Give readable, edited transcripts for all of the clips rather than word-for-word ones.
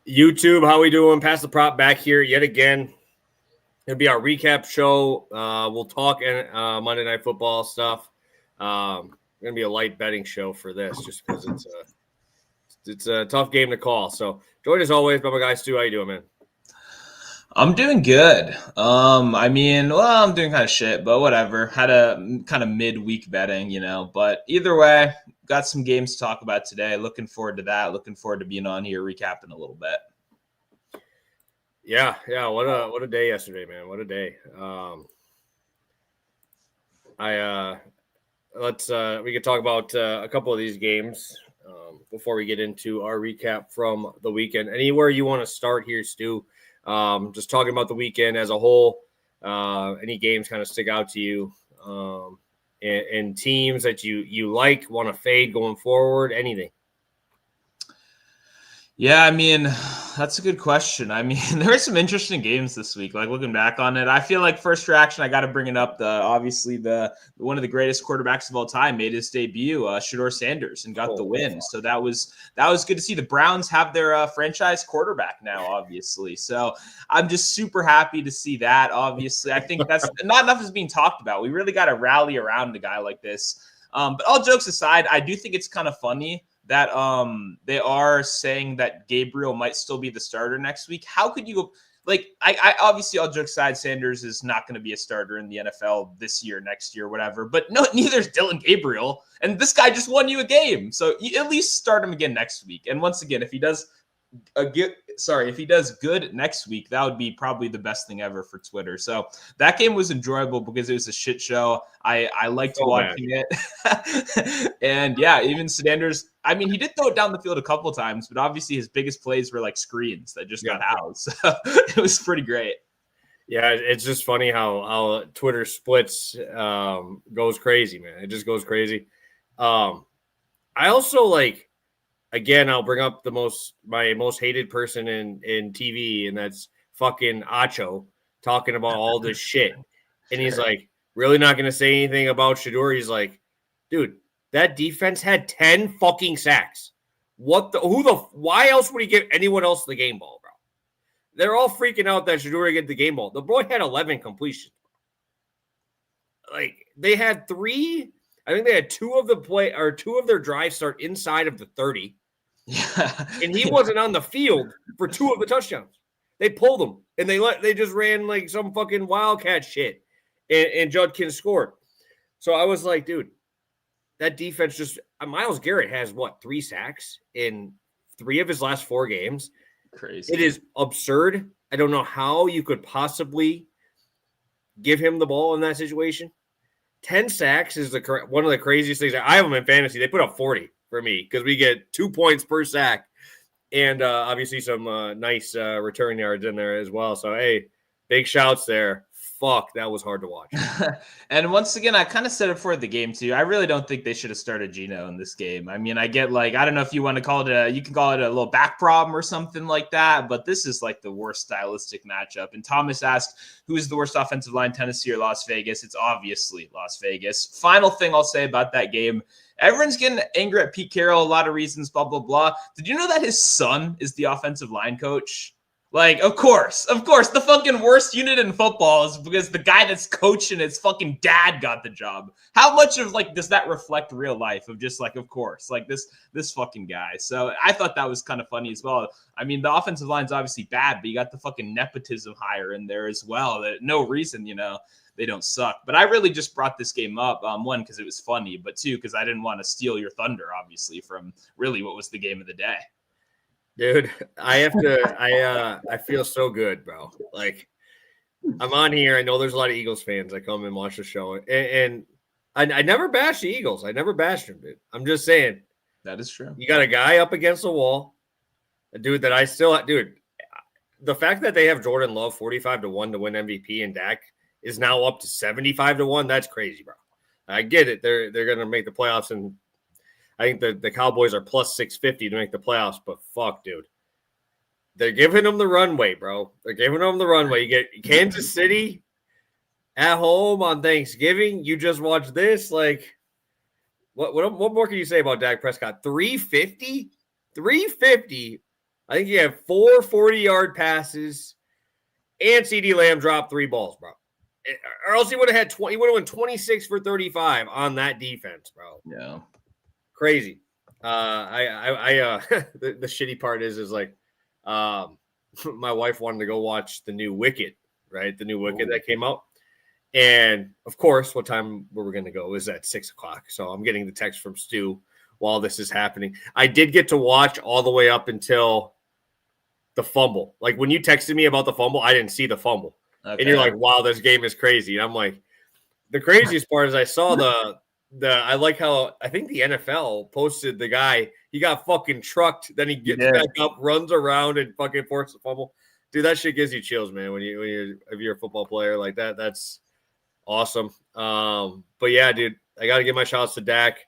YouTube, how we doing? Pass the prop back here yet again. It'll be our recap show. We'll talk Monday Night Football stuff. Going to be a light betting show for this, just because it's a tough game to call. So join as always, my guy Stu. How you doing, man? I'm doing good. I'm doing kind of shit, but whatever. Had a kind of midweek betting, But either way, got some games to talk about today. Looking forward to that. Looking forward to being on here recapping a little bit. Yeah. What a day yesterday, man. What a day. We could talk about a couple of these games before we get into our recap from the weekend. Anywhere you want to start here, Stu? Just talking about the weekend as a whole. Any games kind of stick out to you, and teams that you like, want to fade going forward? Anything? Yeah, that's a good question. There were some interesting games this week. Like looking back on it, I feel like first reaction, I got to bring it up. Obviously the one of the greatest quarterbacks of all time made his debut, Shedeur Sanders, and got the win. So that was good to see. The Browns have their franchise quarterback now, obviously. So I'm just super happy to see that. Obviously, I think that's not enough is being talked about. We really got to rally around a guy like this. But all jokes aside, I do think it's kind of funny that they are saying that Gabriel might still be the starter next week. How could you I obviously, all jokes aside, Sanders is not going to be a starter in the NFL this year, next year, whatever. But no, neither is Dylan Gabriel, and this guy just won you a game, so you at least start him again next week. And once again, if he does good next week, that would be probably the best thing ever for Twitter. So that game was enjoyable because it was a shit show. I liked watching it. And yeah, even Sanders, he did throw it down the field a couple of times, but obviously his biggest plays were like screens that just got out. So it was pretty great. Yeah, it's just funny how Twitter splits goes crazy, man. It just goes crazy. I also again, I'll bring up my most hated person in TV, and that's fucking Acho talking about all this shit. And he's like, really not going to say anything about Shedeur. He's like, dude, that defense had 10 fucking sacks. Why else would he give anyone else the game ball, bro? They're all freaking out that Shedeur get the game ball. The boy had 11 completions. Like, they had three. I think they had two of their drives start inside of the 30. Yeah. And he wasn't on the field for two of the touchdowns. They pulled him, and they just ran like some fucking wildcat shit, and Judkins scored. So I was like, dude, that defense just Myles Garrett has 3 sacks in 3 of his last 4 games. Crazy. It is absurd. I don't know how you could possibly give him the ball in that situation. 10 sacks is one of the craziest things. I have them in fantasy. They put up 40 for me because we get 2 points per sack, and obviously some nice return yards in there as well. So, hey, big shouts there. Fuck, that was hard to watch. And once again, I kind of said it for the game too. I really don't think they should have started Geno in this game. I get I don't know if you want to call it you can call it a little back problem or something like that, but this is like the worst stylistic matchup. And Thomas asked, who is the worst offensive line, Tennessee or Las Vegas? It's obviously Las Vegas. Final thing I'll say about that game. Everyone's getting angry at Pete Carroll, a lot of reasons, blah, blah, blah. Did you know that his son is the offensive line coach? Of course, the fucking worst unit in football is because the guy that's coaching his fucking dad got the job. How much of does that reflect real life of just of course, this fucking guy. So I thought that was kind of funny as well. The offensive line's obviously bad, but you got the fucking nepotism hire in there as well. That no reason, they don't suck. But I really just brought this game up, one, because it was funny, but two, because I didn't want to steal your thunder, obviously, from really what was the game of the day. Dude, I feel so good, bro. I'm on here. I know there's a lot of Eagles fans that come and watch the show. And I never bash the Eagles. I never bashed them, dude. I'm just saying. That is true. You got a guy up against the wall, a dude that I still – dude, the fact that they have Jordan Love 45-1 to win MVP and Dak is now up to 75-1, that's crazy, bro. I get it. They're going to make the playoffs, and I think the Cowboys are plus 650 to make the playoffs, but fuck, dude. They're giving them the runway, bro. They're giving them the runway. You get Kansas City at home on Thanksgiving. You just watch this. What more can you say about Dak Prescott? 350? 350 I think he had 4 40-yard passes, and CD Lamb dropped 3 balls, bro. Or else he would have had 20. He would have went 26 for 35 on that defense, bro. Yeah, crazy. The shitty part is like, my wife wanted to go watch the new Wicked, right? The new Wicked that came out. And of course, what time were we going to go? It was at 6:00. So I'm getting the text from Stu while this is happening. I did get to watch all the way up until the fumble. Like when you texted me about the fumble, I didn't see the fumble. Okay. And you're like, wow, this game is crazy. And I'm like, the craziest part is I saw I like how I think the NFL posted the guy, he got fucking trucked, then he gets back up, runs around and fucking forces a fumble. Dude, that shit gives you chills, man. If you're a football player like that, that's awesome. But yeah, dude, I got to give my shouts to Dak.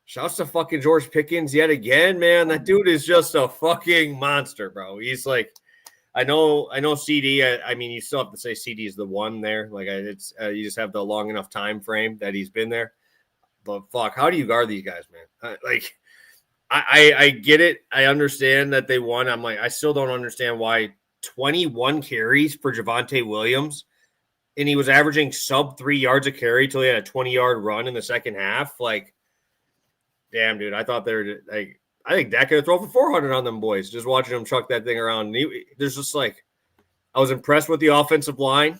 Shouts to fucking George Pickens yet again, man. That dude is just a fucking monster, bro. He's like, I know CD. I mean, you still have to say CD is the one there. Like, it's you just have the long enough time frame that he's been there. But fuck, how do you guard these guys, man? I get it. I understand that they won. I'm like, I still don't understand why 21 carries for Javonte Williams, and he was averaging sub 3 yards a carry till he had a 20-yard run in the second half. Like, damn, dude, I thought they were like, I think Dak could throw for 400 on them boys. Just watching him chuck that thing around. There's just like, I was impressed with the offensive line.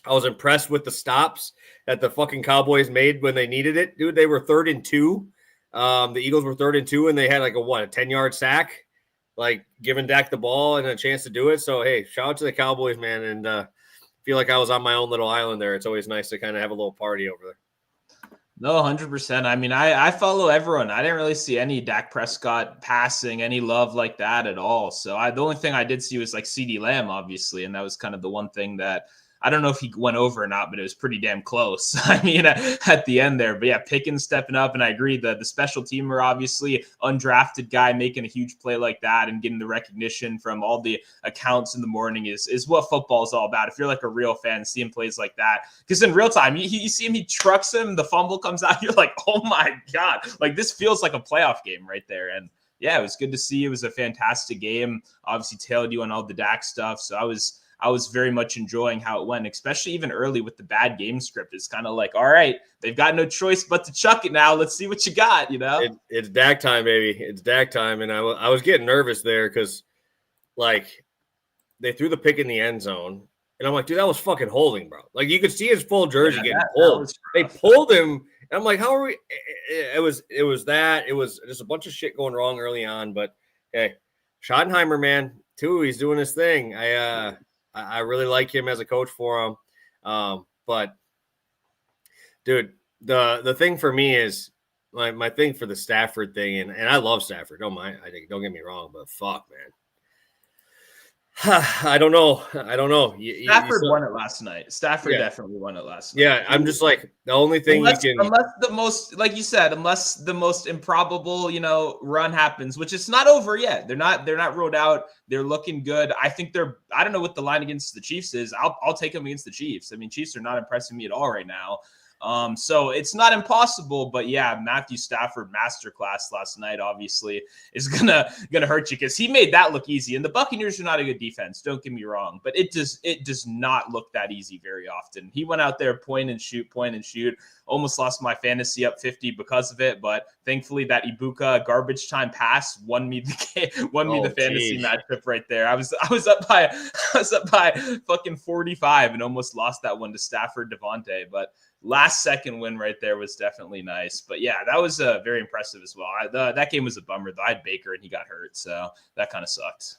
I was impressed with the stops that the fucking Cowboys made when they needed it. Dude, they were 3rd and 2. The Eagles were 3rd and 2, and they had like a 10-yard sack, like giving Dak the ball and a chance to do it. So, hey, shout out to the Cowboys, man. And feel like I was on my own little island there. It's always nice to kind of have a little party over there. No, 100%. I mean, I follow everyone. I didn't really see any Dak Prescott passing, any love like that at all. So the only thing I did see was like CD Lamb, obviously. And that was kind of the one thing that I don't know if he went over or not, but it was pretty damn close. I mean, at the end there. But yeah, Pickens stepping up. And I agree that the special teamer, obviously, undrafted guy making a huge play like that and getting the recognition from all the accounts in the morning is what football is all about. If you're like a real fan, seeing plays like that. Because in real time, you see him, he trucks him, the fumble comes out. You're like, oh my God. Like, this feels like a playoff game right there. And yeah, it was good to see. It was a fantastic game. Obviously, tailed you on all the Dak stuff. So I was very much enjoying how it went, especially even early with the bad game script. It's kind of like, all right, they've got no choice but to chuck it now. Let's see what you got, you know? It's Dak time, baby. It's Dak time. And I was getting nervous there because, like, they threw the pick in the end zone. And I'm like, dude, that was fucking holding, bro. Like, you could see his full jersey getting pulled. They pulled him. And I'm like, how are we? It was that. It was just a bunch of shit going wrong early on. But, hey, Schottenheimer, man, too, he's doing his thing. I really like him as a coach for him. But dude, the thing for me is my thing for the Stafford thing, and I love Stafford. Don't get me wrong, but fuck, man. I don't know. Stafford won it last night. Stafford definitely won it last night. Yeah, I'm just like, the only thing unless the most, like you said, unless the most improbable, run happens, which it's not over yet. They're not ruled out. They're looking good. I think I don't know what the line against the Chiefs is. I'll take them against the Chiefs. I mean, Chiefs are not impressing me at all right now. So it's not impossible, but yeah, Matthew Stafford masterclass last night obviously is gonna hurt you because he made that look easy. And the Buccaneers are not a good defense, don't get me wrong, but it does not look that easy very often. He went out there point and shoot, almost lost my fantasy up 50 because of it, but thankfully that Ibuka garbage time pass won me the fantasy matchup right there. I was up by fucking 45 and almost lost that one to Stafford Devontae, but last second win right there was definitely nice. But yeah, that was very impressive as well. That game was a bummer though. I had Baker and he got hurt, so that kind of sucked.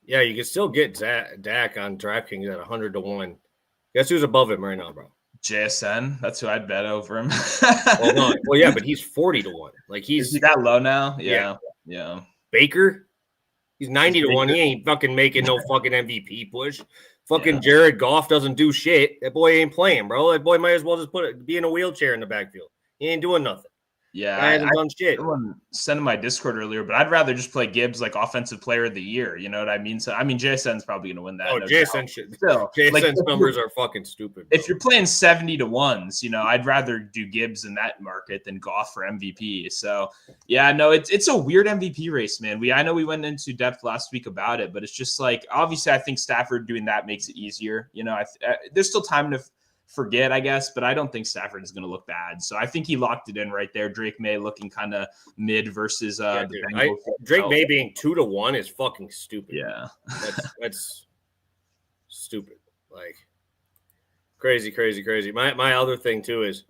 Yeah, you can still get Dak on DraftKings at 100 to 1. Guess who's above him right now, bro? JSN. That's who I'd bet over him. Well, yeah, but he's 40 to 1. Like is he that low now? Yeah. Baker, he's 90 to 1. He ain't fucking making no fucking MVP push. Fucking Jared Goff doesn't do shit. That boy ain't playing, bro. That boy might as well just be in a wheelchair in the backfield. He ain't doing nothing. Yeah, Guy hasn't done shit. Someone sent in my Discord earlier, but I'd rather just play Gibbs like offensive player of the year. You know what I mean? So I mean, JSN's probably going to win that. Oh, no JSN doubt. shit. Still, JSN's numbers are fucking stupid. Bro. If you're playing 70-1s, you know, I'd rather do Gibbs in that market than Goff for MVP. So yeah, no, it's a weird MVP race, man. I know we went into depth last week about it, but it's just like obviously I think Stafford doing that makes it easier. You know, there's still time to forget, I guess, but I don't think Stafford is going to look bad. So I think he locked it in right there. Drake May looking kind of mid versus the Bengals. Drake May being 2-1 is fucking stupid. Yeah, that's stupid. Like crazy. My other thing too is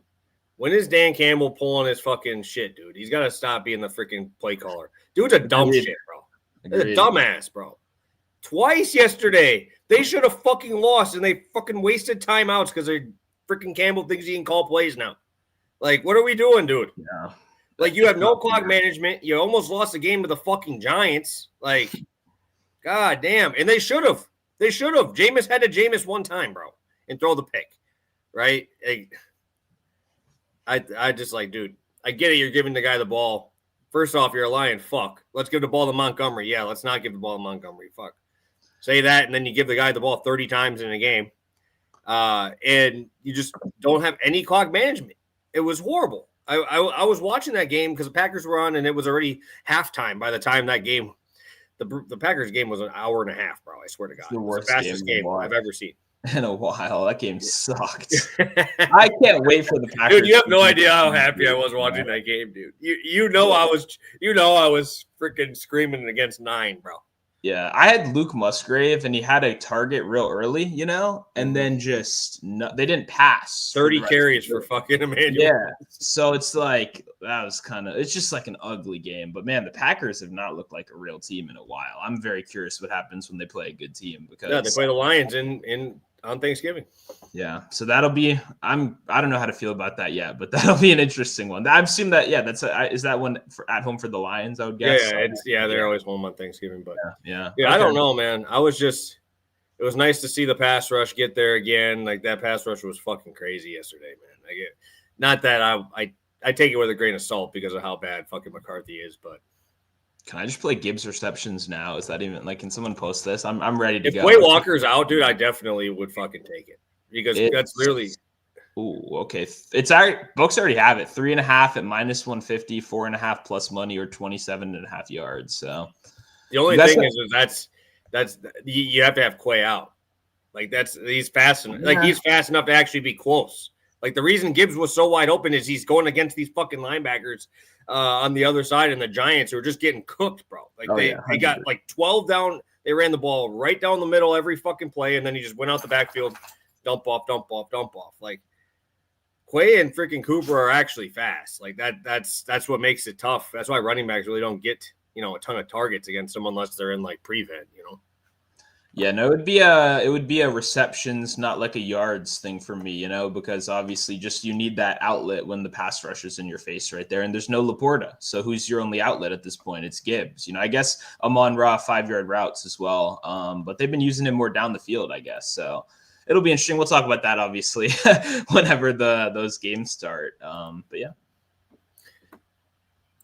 when is Dan Campbell pulling his fucking shit, dude? He's got to stop being the freaking play caller. Dude's a dumb shit, bro. He's a dumbass, bro. Twice yesterday, they should have fucking lost, and they fucking wasted timeouts because they freaking Campbell thinks he can call plays now. Like, what are we doing, dude? Yeah. Like, you have no clock management. You almost lost the game to the fucking Giants. Like, god damn. And they should have. Jameis had to Jameis one time, bro, and throw the pick, right? Like, I just like, dude, I get it. You're giving the guy the ball. First off, you're a lying fuck. Let's give the ball to Montgomery. Yeah, let's not give the ball to Montgomery. Fuck. Say that, and then you give the guy the ball 30 times in a game, and you just don't have any clock management. It was horrible. I was watching that game because the Packers were on, and it was already halftime by the time that game. The Packers game was an hour and a half, bro. I swear to God. It's the worst fastest game I've ever seen. In a while. That game sucked. I can't wait for the Packers. Dude, you have no idea how happy I was watching that game, dude. You know I was freaking screaming against 9, bro. Yeah, I had Luke Musgrave, and he had a target real early, you know, and then they didn't pass. 30 carries for fucking Emmanuel. Yeah, so it's like it's just like an ugly game. But man, the Packers have not looked like a real team in a while. I'm very curious what happens when they play a good team because they play the Lions on Thanksgiving. Yeah, so that'll be. I don't know how to feel about that yet, but that'll be an interesting one. I assume that is that one at home for the Lions? I would guess. Yeah, they're always home on Thanksgiving, but yeah. Okay. I don't know, man. It was nice to see the pass rush get there again. Like that pass rush was fucking crazy yesterday, man. Not that I take it with a grain of salt because of how bad fucking McCarthy is, but. Can I just play Gibbs receptions now? Is that even like? Can someone post this? I'm ready to go. If Quay Walker's out, dude, I definitely would fucking take it because that's really. Ooh, okay. It's our books already have it 3.5 at -150, 4.5 plus money or 27.5 yards. So the only thing is that's you have to have Quay out. Like he's fast enough. Like he's fast enough to actually be close. Like the reason Gibbs was so wide open is he's going against these fucking linebackers on the other side, and the Giants who are just getting cooked, bro. Like they got like 12 down. They ran the ball right down the middle every fucking play, and then he just went out the backfield, dump off. Like Quay and freaking Cooper are actually fast. Like that's what makes it tough. That's why running backs really don't get a ton of targets against them unless they're in like prevent. Yeah, no, it would be a receptions, not like a yards thing for me, because obviously just you need that outlet when the pass rush is in your face right there, and there's no Laporta. So who's your only outlet at this point? It's Gibbs. I guess Amon-Ra 5-yard routes as well, but they've been using him more down the field, I guess. So it'll be interesting. We'll talk about that obviously whenever those games start. But yeah.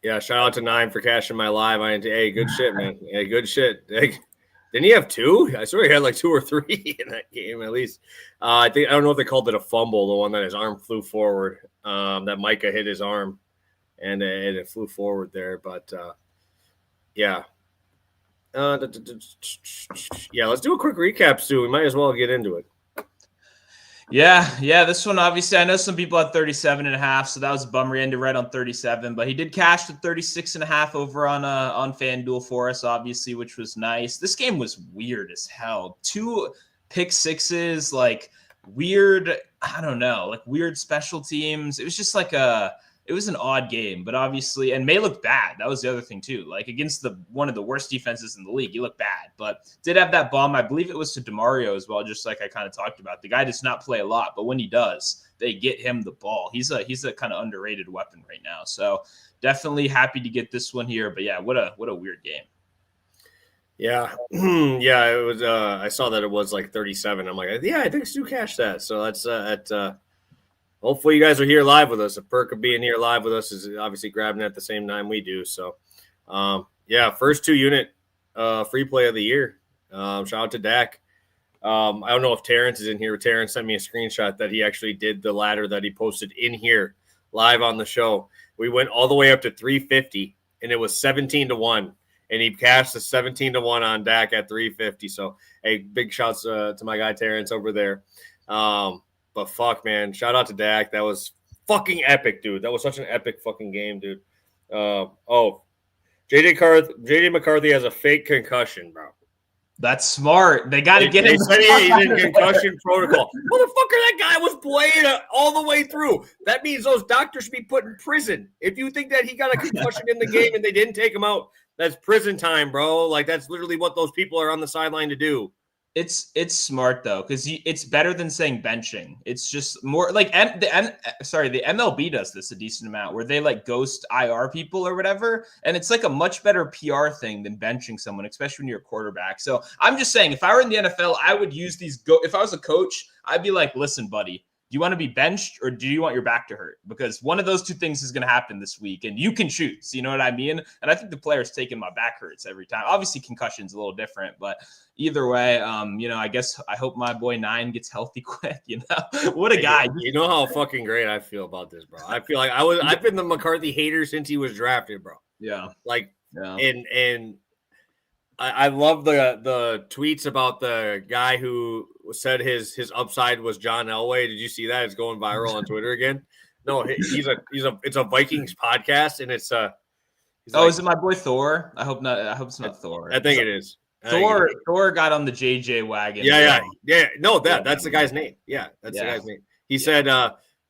Yeah, shout out to 9 for cashing my live. Hey, good shit, man. Hey, good shit. Didn't he have 2? I swear he had like 2 or 3 in that game at least. I don't know if they called it a fumble, the one that his arm flew forward. That Micah hit his arm and it flew forward there. But yeah. Yeah, let's do a quick recap, Stu. We might as well get into it. Yeah. This one, obviously, I know some people had 37.5, so that was a bummer. He ended right on 37, but he did cash the 36.5 over on FanDuel for us, obviously, which was nice. This game was weird as hell. 2 pick sixes, like weird, I don't know, like weird special teams. It was just like it was an odd game, but obviously, and May looked bad. That was the other thing too. Like against one of the worst defenses in the league, he looked bad, but did have that bomb. I believe it was to DeMario as well, just like I kind of talked about. The guy does not play a lot, but when he does, they get him the ball. He's a kind of underrated weapon right now. So definitely happy to get this one here. But yeah, what a weird game. Yeah. Yeah, it was I saw that it was like 37. I'm like, yeah, I think Stu cashed that. So that's hopefully you guys are here live with us. A perk of being here live with us is obviously grabbing at the same time we do. So, first 2-unit free play of the year. Shout out to Dak. I don't know if Terrence is in here. Terrence sent me a screenshot that he actually did the ladder that he posted in here live on the show. We went all the way up to 350, and it was 17-1. And he cashed a 17-1 on Dak at 350. So, hey, big shouts to my guy Terrence over there. But fuck, man, shout out to Dak. That was fucking epic, dude. That was such an epic fucking game, dude. JJ McCarthy has a fake concussion, bro. That's smart. They got to get him. They said he's in concussion protocol. Motherfucker, that guy was playing all the way through. That means those doctors should be put in prison. If you think that he got a concussion in the game and they didn't take him out, that's prison time, bro. Like, that's literally what those people are on the sideline to do. It's smart though, because it's better than saying benching. It's just more like the MLB does this a decent amount where they like ghost IR people or whatever, and it's like a much better PR thing than benching someone, especially when you're a quarterback. So I'm just saying, if I were in the NFL, I would use these. If I was a coach, I'd be like, listen, buddy. Do you want to be benched or do you want your back to hurt? Because one of those two things is going to happen this week and you can choose, you know what I mean? And I think the player's taking my back hurts every time. Obviously concussion's a little different, but either way, I hope my boy 9 gets healthy quick, what a guy. You know how fucking great I feel about this, bro. I feel like I've been the McCarthy hater since he was drafted, bro. Yeah. And I love the tweets about the guy who said his upside was John Elway. Did you see that? It's going viral on Twitter again. No, it's a Vikings podcast, and it's is it my boy Thor? I hope not. I hope it's not Thor. I think it is. Thor got on the JJ wagon. Yeah. No, that's the guy's name. Yeah, that's the guy's name. He said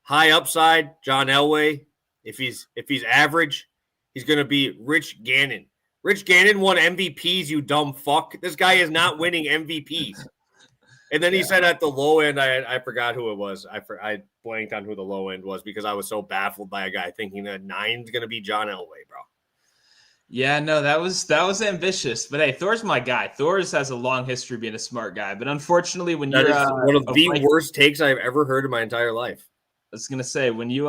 high upside, John Elway. If he's average, he's gonna be Rich Gannon. Rich Gannon won MVPs, you dumb fuck. This guy is not winning MVPs. And then he said at the low end, I forgot who it was. I blanked on who the low end was because I was so baffled by a guy thinking that 9's going to be John Elway, bro. Yeah, no, that was ambitious. But hey, Thor's my guy. Thor has a long history of being a smart guy. But unfortunately, when you're one of the worst takes I've ever heard in my entire life. I was gonna say when you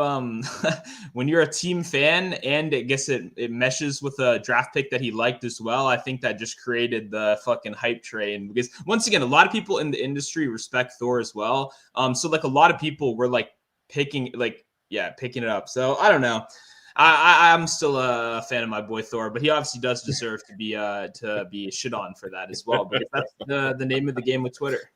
when you're a team fan and I guess it meshes with a draft pick that he liked as well, I think that just created the fucking hype train because once again, a lot of people in the industry respect Thor as well. So like a lot of people were like picking it up. So I don't know. I'm still a fan of my boy Thor, but he obviously does deserve to be shit on for that as well. Because that's the name of the game with Twitter.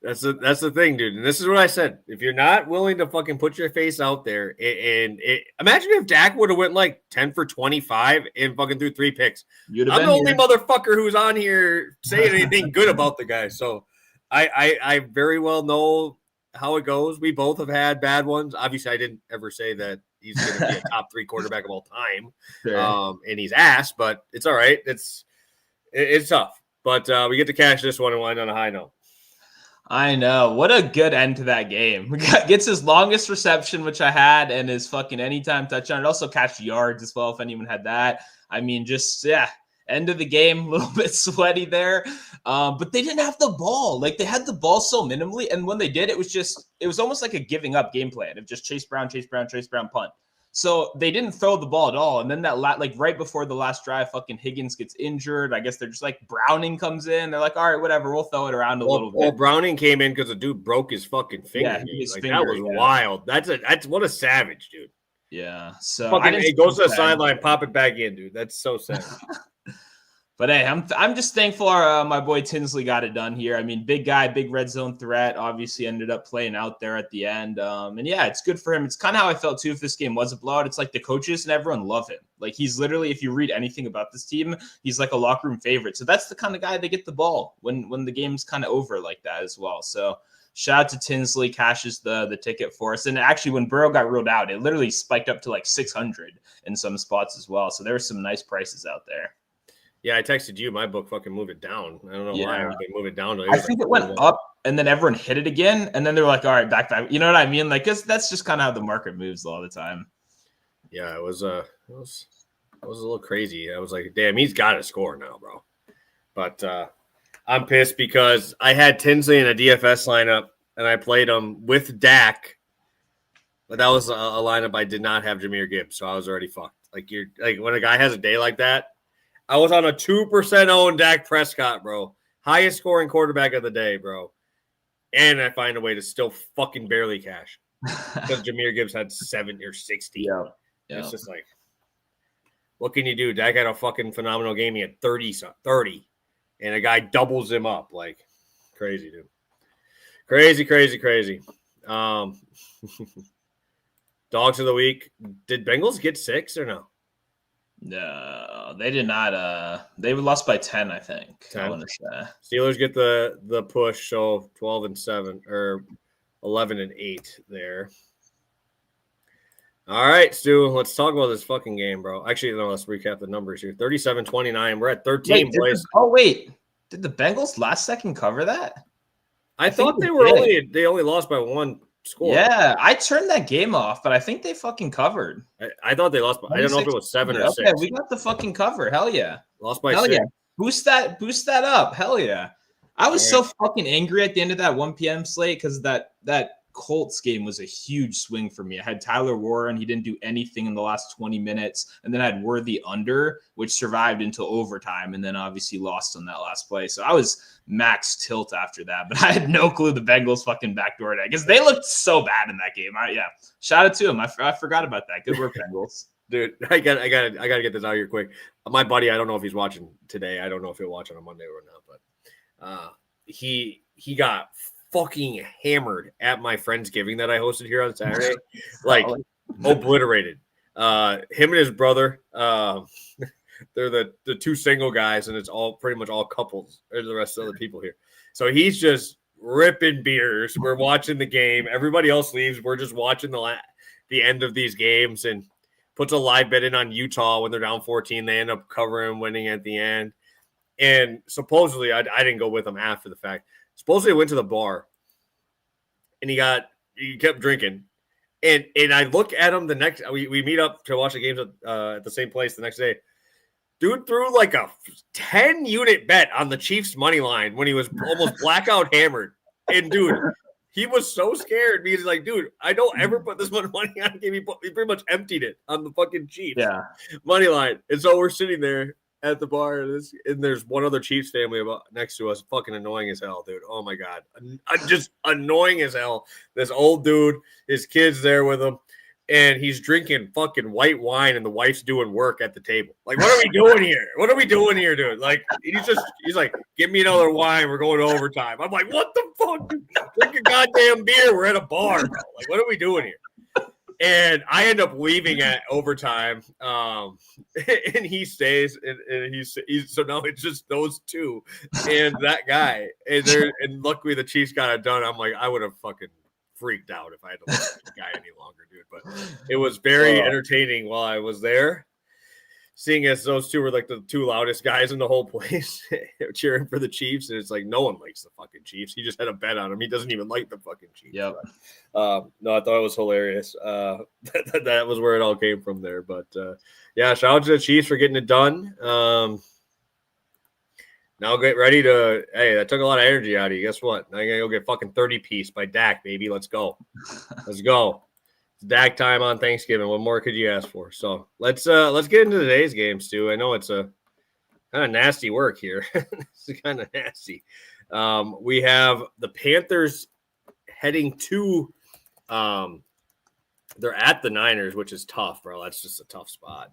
That's the thing, dude. And this is what I said. If you're not willing to fucking put your face out there, imagine if Dak would have went like 10 for 25 and fucking threw 3 picks. I'm the only motherfucker who's on here saying anything good about the guy. So I very well know how it goes. We both have had bad ones. Obviously, I didn't ever say that he's going to be a top 3 quarterback of all time. Sure. And he's ass, but it's all right. It's tough. But we get to cash this one and wind on a high note. I know. What a good end to that game. Gets his longest reception, which I had, and his fucking anytime touchdown. It also catched yards as well, if anyone had that. I mean, end of the game, a little bit sweaty there. But they didn't have the ball. Like, they had the ball so minimally, and when they did, it was almost like a giving up game plan of just Chase Brown, punt. So they didn't throw the ball at all. And then right before the last drive, fucking Higgins gets injured. I guess they're just like Browning comes in. They're like, all right, whatever. We'll throw it around a little bit. Well, Browning came in because the dude broke his fucking finger. Yeah, that was wild. That's what a savage, dude. Yeah. So it goes to the sideline, pop it back in, dude. That's so savage. But hey, I'm just thankful my boy Tinsley got it done here. I mean, big guy, big red zone threat. Obviously, ended up playing out there at the end. And yeah, it's good for him. It's kind of how I felt too. If this game was a blowout, it's like the coaches and everyone love him. Like he's literally, if you read anything about this team, he's like a locker room favorite. So that's the kind of guy they get the ball when the game's kind of over like that as well. So shout out to Tinsley, cashes the ticket for us. And actually, when Burrow got ruled out, it literally spiked up to like 600 in some spots as well. So there were some nice prices out there. Yeah, I texted you. My book fucking moved it down. I don't know why they moved it down. I think it went up, and then everyone hit it again, and then they were like, "All right, back." You know what I mean? Like, that's just kind of how the market moves all the time. Yeah, it was a little crazy. I was like, "Damn, he's got to score now, bro." But I'm pissed because I had Tinsley in a DFS lineup, and I played him with Dak, But that was a lineup I did not have Jahmyr Gibbs, so I was already fucked. Like when a guy has a day like that, I was on a 2% owned Dak Prescott, bro. Highest scoring quarterback of the day, bro. And I find a way to still fucking barely cash. Because Jahmyr Gibbs had 70 or 60. Yeah. It's just like, what can you do? Dak had a fucking phenomenal game. He had 30. And a guy doubles him up. Like, crazy, dude. Crazy. Dogs of the week. Did Bengals get 6 or no? No, they did not. They lost by 10, I think. 10. I want to say. Steelers get the push, so 12-7 or 11-8 there. All right, Stu, let's talk about this fucking game, bro. Actually, no, let's recap the numbers here. 37-29. We're at 13, boys. Did the Bengals last second cover that? I thought they only lost by 1 score. Yeah, I turned that game off, but I think they fucking covered. I thought they lost by, I don't know if it was 7 or 6. Okay, we got the fucking cover. Hell yeah. Lost by 6. Yeah. Boost that up. Hell yeah. I was so fucking angry at the end of that 1 p.m. slate because that Colts game was a huge swing for me. I had Tyler Warren. He didn't do anything in the last 20 minutes. And then I had Worthy under, which survived until overtime and then obviously lost on that last play. So I was max tilt after that. But I had no clue the Bengals fucking backdoored it because they looked so bad in that game. Shout out to him. I forgot about that. Good work, Bengals. Dude, I gotta get this out here quick. My buddy, I don't know if he's watching today. I don't know if he'll watch on a Monday or not, but he got fucking hammered at my Friendsgiving that I hosted here on Saturday. Like obliterated. Him and his brother, they're the 2 single guys, and it's all pretty much all couples. There's the rest of the people here. So he's just ripping beers. We're watching the game. Everybody else leaves. We're just watching the end of these games and puts a live bet in on Utah when they're down 14. They end up covering, winning at the end. And supposedly, I didn't go with him after the fact. Supposedly, I went to the bar, and he kept drinking. And I look at him the next – we meet up to watch the games at the same place the next day. Dude threw like a 10-unit bet on the Chiefs' money line when he was almost blackout hammered. And, dude, he was so scared because he's like, dude, I don't ever put this much money on a game. He pretty much emptied it on the fucking Chiefs money line. And so we're sitting there at the bar, and there's one other Chiefs family next to us, fucking annoying as hell, dude. Oh my god, just annoying as hell. This old dude, his kid's there with him, and he's drinking fucking white wine, and the wife's doing work at the table. Like, what are we doing here? What are we doing here, dude? Like, he's like, give me another wine. We're going to overtime. I'm like, what the fuck? Drink a goddamn beer. We're at a bar, bro. Like, what are we doing here? And I end up leaving at overtime, and he stays, and he's so now it's just those 2 and that guy, and luckily the Chiefs got it done. I'm like, I would have fucking freaked out if I had to listen to the guy any longer, dude. But it was very entertaining while I was there, seeing as those 2 were like the 2 loudest guys in the whole place cheering for the Chiefs. And it's like, no one likes the fucking Chiefs. He just had a bet on him. He doesn't even like the fucking Chiefs. Yep. No, I thought it was hilarious. That was where it all came from there. But yeah, shout out to the Chiefs for getting it done. Now get ready to, hey, that took a lot of energy out of you. Guess what? Now you're going to go get fucking 30-piece by Dak, baby. Let's go. Let's go. Dak time on Thanksgiving. What more could you ask for? So let's get into today's game, Stu. I know it's a kind of nasty work here. It's kind of nasty. We have the Panthers heading to they're at the Niners, which is tough, bro. That's just a tough spot.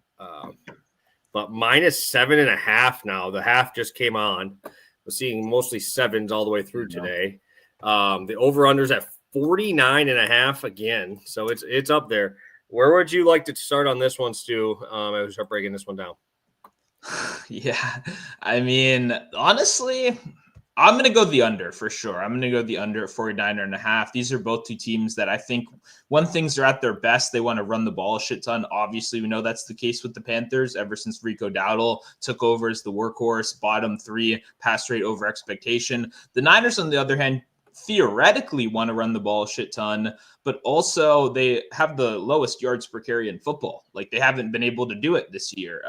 But -7.5 now. The half just came on. We're seeing mostly 7s all the way through today. The over-under's at 49.5 again, so it's up there. Where would you like to start on this one, Stu? I will start breaking this one down. Yeah, I mean, honestly, I'm going to go the under for sure. I'm going to go the under at 49.5. These are both 2 teams that I think when things are at their best, they want to run the ball a shit ton. Obviously, we know that's the case with the Panthers ever since Rico Dowdle took over as the workhorse, bottom 3 pass rate over expectation. The Niners, on the other hand, theoretically want to run the ball a shit ton, but also they have the lowest yards per carry in football. Like, they haven't been able to do it this year,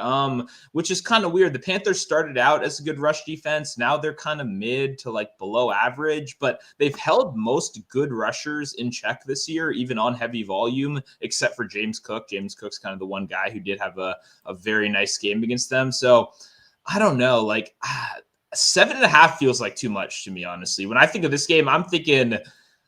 which is kind of weird. The Panthers started out as a good rush defense. Now they're kind of mid to like below average, but they've held most good rushers in check this year, even on heavy volume, except for James Cook. James Cook's kind of the one guy who did have a very nice game against them. So I don't know, like 7.5 feels like too much to me, honestly. When I think of this game, I'm thinking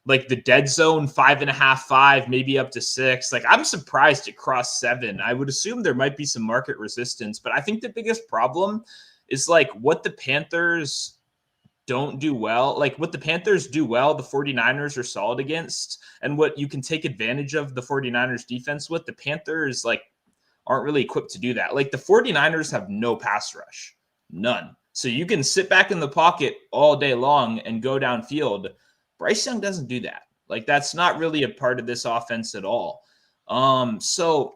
like the dead zone 5.5, 5, maybe up to 6. Like, I'm surprised it crossed 7. I would assume there might be some market resistance, but I think the biggest problem is like what the Panthers don't do well. Like, what the Panthers do well, the 49ers are solid against, and what you can take advantage of the 49ers defense with, the Panthers like aren't really equipped to do that. Like, the 49ers have no pass rush, none. So you can sit back in the pocket all day long and go downfield. Bryce Young doesn't do that. Like, that's not really a part of this offense at all. So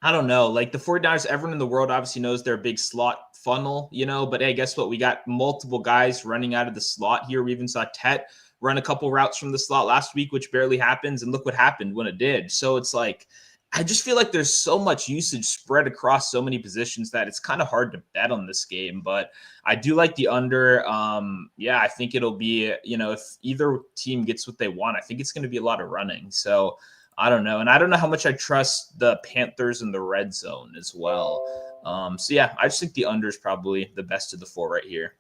I don't know. Like, the 49ers, everyone in the world obviously knows they're a big slot funnel, but hey, guess what? We got multiple guys running out of the slot here. We even saw Tet run a couple routes from the slot last week, which barely happens. And look what happened when it did. So it's like, I just feel like there's so much usage spread across so many positions that it's kind of hard to bet on this game, but I do like the under. I think it'll be, if either team gets what they want, I think it's going to be a lot of running. So I don't know. And I don't know how much I trust the Panthers in the red zone as well. I just think the under is probably the best of the 4 right here.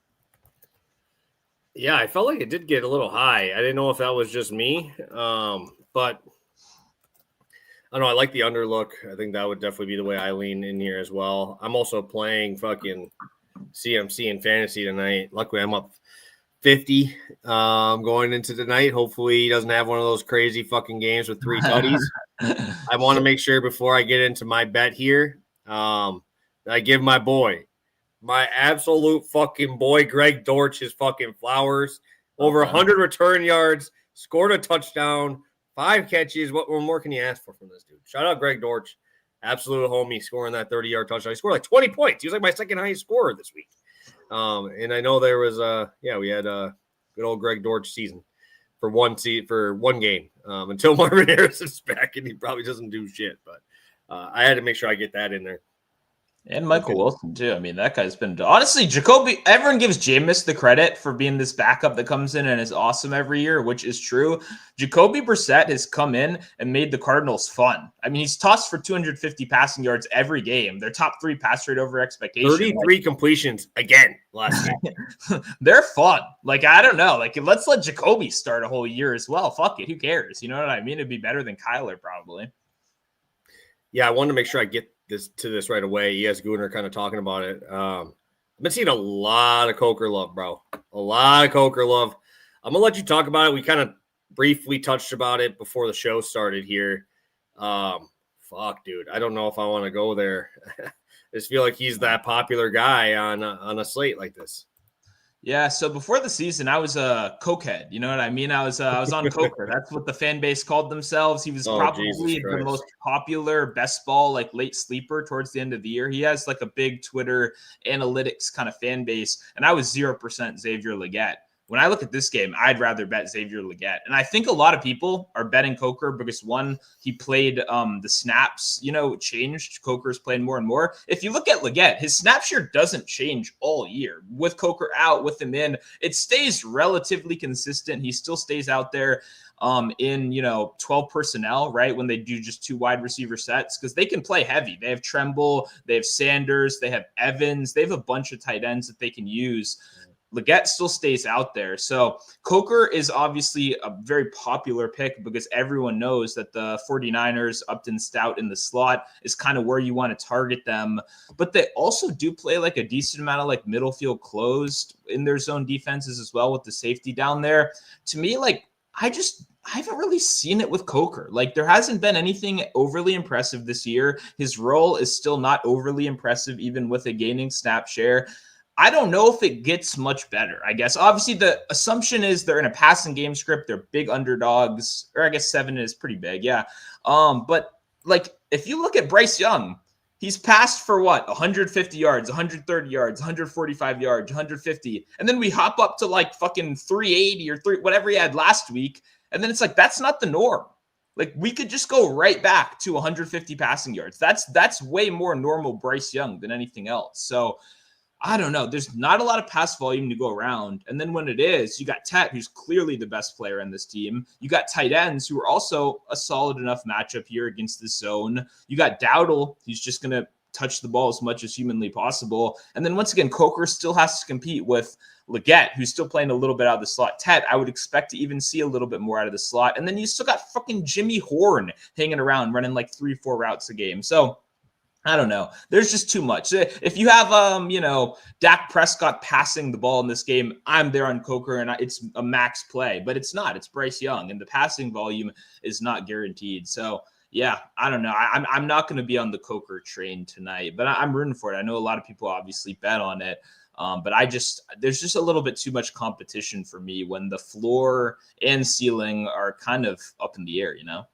Yeah, I felt like it did get a little high. I didn't know if that was just me, but I don't know. I like the under look. I think that would definitely be the way I lean in here as well. I'm also playing fucking CMC and fantasy tonight. Luckily, I'm up 50 going into tonight. Hopefully, he doesn't have one of those crazy fucking games with 3 tutties. I want to make sure before I get into my bet here, I give my absolute fucking boy, Greg Dortch, his fucking flowers. Over 100 return yards, scored a touchdown, 5 catches. What more can you ask for from this dude? Shout out Greg Dortch, absolute homie, scoring that 30-yard touchdown. He scored like 20 points. He was like my second highest scorer this week. And I know there was we had a good old Greg Dortch season for one game until Marvin Harrison's back, and he probably doesn't do shit. But I had to make sure I get that in there. And Michael Wilson, too. I mean, that guy's been... Honestly, Jacoby... Everyone gives Jameis the credit for being this backup that comes in and is awesome every year, which is true. Jacoby Brissett has come in and made the Cardinals fun. I mean, he's tossed for 250 passing yards every game. They're top 3 pass rate over expectation. 33 completions again last game. They're fun. Like, I don't know. Like, let's let Jacoby start a whole year as well. Fuck it. Who cares? You know what I mean? It'd be better than Kyler, probably. Yeah, I wanted to make sure I get this right away. Yes, Gooner kind of talking about it. I've been seeing a lot of Coker love, bro. A lot of Coker love. I'm gonna let you talk about it. We kind of briefly touched about it before the show started here. Fuck, dude. I don't know if I want to go there. I just feel like he's that popular guy on a slate like this. Yeah, so before the season, I was a cokehead. You know what I mean? I was on Coker. That's what the fan base called themselves. He was probably the most popular best ball, like late sleeper towards the end of the year. He has like a big Twitter analytics kind of fan base, and I was 0% Xavier Legette. When I look at this game, I'd rather bet Xavier Legette. And I think a lot of people are betting Coker because, one, he played the snaps, changed. Coker's playing more and more. If you look at Legette, his snap share doesn't change all year. With Coker out, with him in, it stays relatively consistent. He still stays out there in 12 personnel, right? When they do just 2 wide receiver sets, because they can play heavy. They have Tremble, they have Sanders, they have Evans, they have a bunch of tight ends that they can use. Legette still stays out there. So Coker is obviously a very popular pick because everyone knows that the 49ers, Upton Stout in the slot, is kind of where you want to target them. But they also do play like a decent amount of like middle field closed in their zone defenses as well with the safety down there. To me, like, I haven't really seen it with Coker. Like, there hasn't been anything overly impressive this year. His role is still not overly impressive, even with a gaining snap share. I don't know if it gets much better, I guess. Obviously, the assumption is they're in a passing game script. They're big underdogs, or I guess 7 is pretty big, yeah. But, like, if you look at Bryce Young, He's passed for what? 150 yards, 130 yards, 145 yards, 150. And then we hop up to like fucking 380 or whatever he had last week. And then it's like, that's not the norm. Like we could just go right back to 150 passing yards. That's way more normal Bryce Young than anything else. So I don't know. There's not a lot of pass volume to go around. And then when it is, you got Tet, who's clearly the best player on this team. You got tight ends, who are also a solid enough matchup here against the zone. You got Dowdle, who's just going to touch the ball as much as humanly possible. And then once again, Coker still has to compete with Leggett, who's still playing a little bit out of the slot. Tet, I would expect to even see a little bit more out of the slot. And then you still got fucking Jimmy Horn hanging around, running like 3-4 routes a game. So I don't know. There's just too much. If you have, Dak Prescott passing the ball in this game, I'm there on Coker, and it's a max play. But it's not. It's Bryce Young, and the passing volume is not guaranteed. So, yeah, I don't know. I'm not going to be on the Coker train tonight, but I'm rooting for it. I know a lot of people obviously bet on it. But there's just a little bit too much competition for me when the floor and ceiling are kind of up in the air, you know?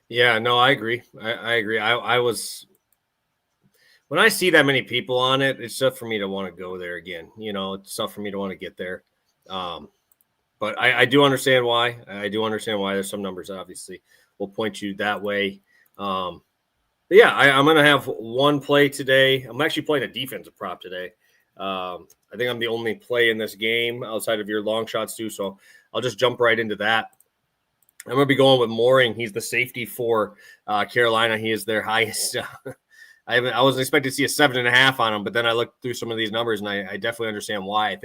Yeah, no, I agree. I agree. I was, when I see that many people on it, it's tough for me to want to go there again. You know, it's tough for me to want to get there. But I do understand why. I do understand why there's some numbers, obviously, will point you that way. But yeah, I'm going to have one play today. I'm actually playing a defensive prop today. I think I'm the only play in this game outside of your long shots too. So I'll just jump right into that. I'm going to be going with Mooring. He's the safety for Carolina. He is their highest. I wasn't expecting to see a 7.5 on him, but then I looked through some of these numbers and I definitely understand why. I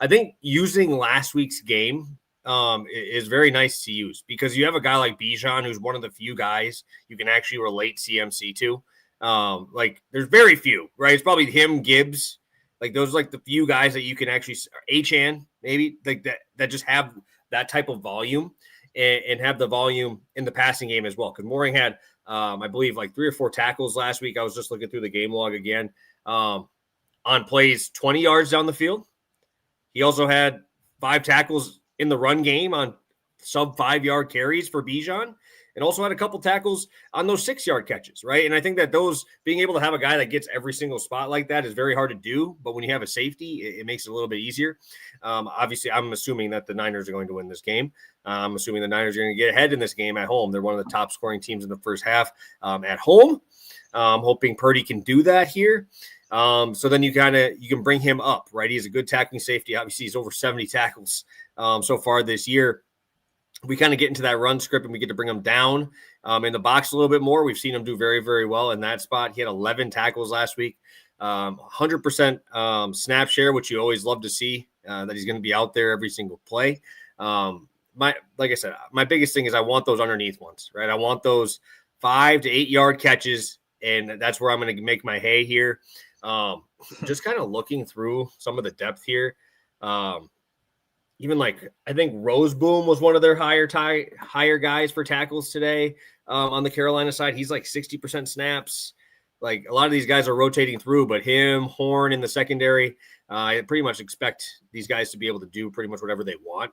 think using last week's game is very nice to use because you have a guy like Bijan, who's one of the few guys you can actually relate CMC to. Like there's very few, right? It's probably him, Gibbs. Like those are like the few guys that you can actually Achane maybe like that just have that type of volume. And have the volume in the passing game as well. Because Mooring had, I believe, like 3 or 4 tackles last week. I was just looking through the game log again on plays 20 yards down the field. He also had 5 tackles in the run game on sub 5-yard carries for Bijan, and also had a couple tackles on those 6-yard catches, right? And I think that those being able to have a guy that gets every single spot like that is very hard to do. But when you have a safety, it makes it a little bit easier. Obviously, I'm assuming that the Niners are going to win this game. I'm assuming the Niners are going to get ahead in this game at home. They're one of the top scoring teams in the first half at home. I'm hoping Purdy can do that here. So then you can bring him up, right? He's a good tackling safety. Obviously, he's over 70 tackles so far this year. We kind of get into that run script and we get to bring him down in the box a little bit more. We've seen him do very, very well in that spot. He had 11 tackles last week, 100% snap share, which you always love to see, that he's going to be out there every single play. Like I said, my biggest thing is I want those underneath ones, right? I want those 5 to 8 yard catches, and that's where I'm going to make my hay here. Just kind of looking through some of the depth here. Even like I think Roseboom was one of their higher guys for tackles today on the Carolina side. He's like 60% snaps. Like a lot of these guys are rotating through, but him, Horn in the secondary, I pretty much expect these guys to be able to do pretty much whatever they want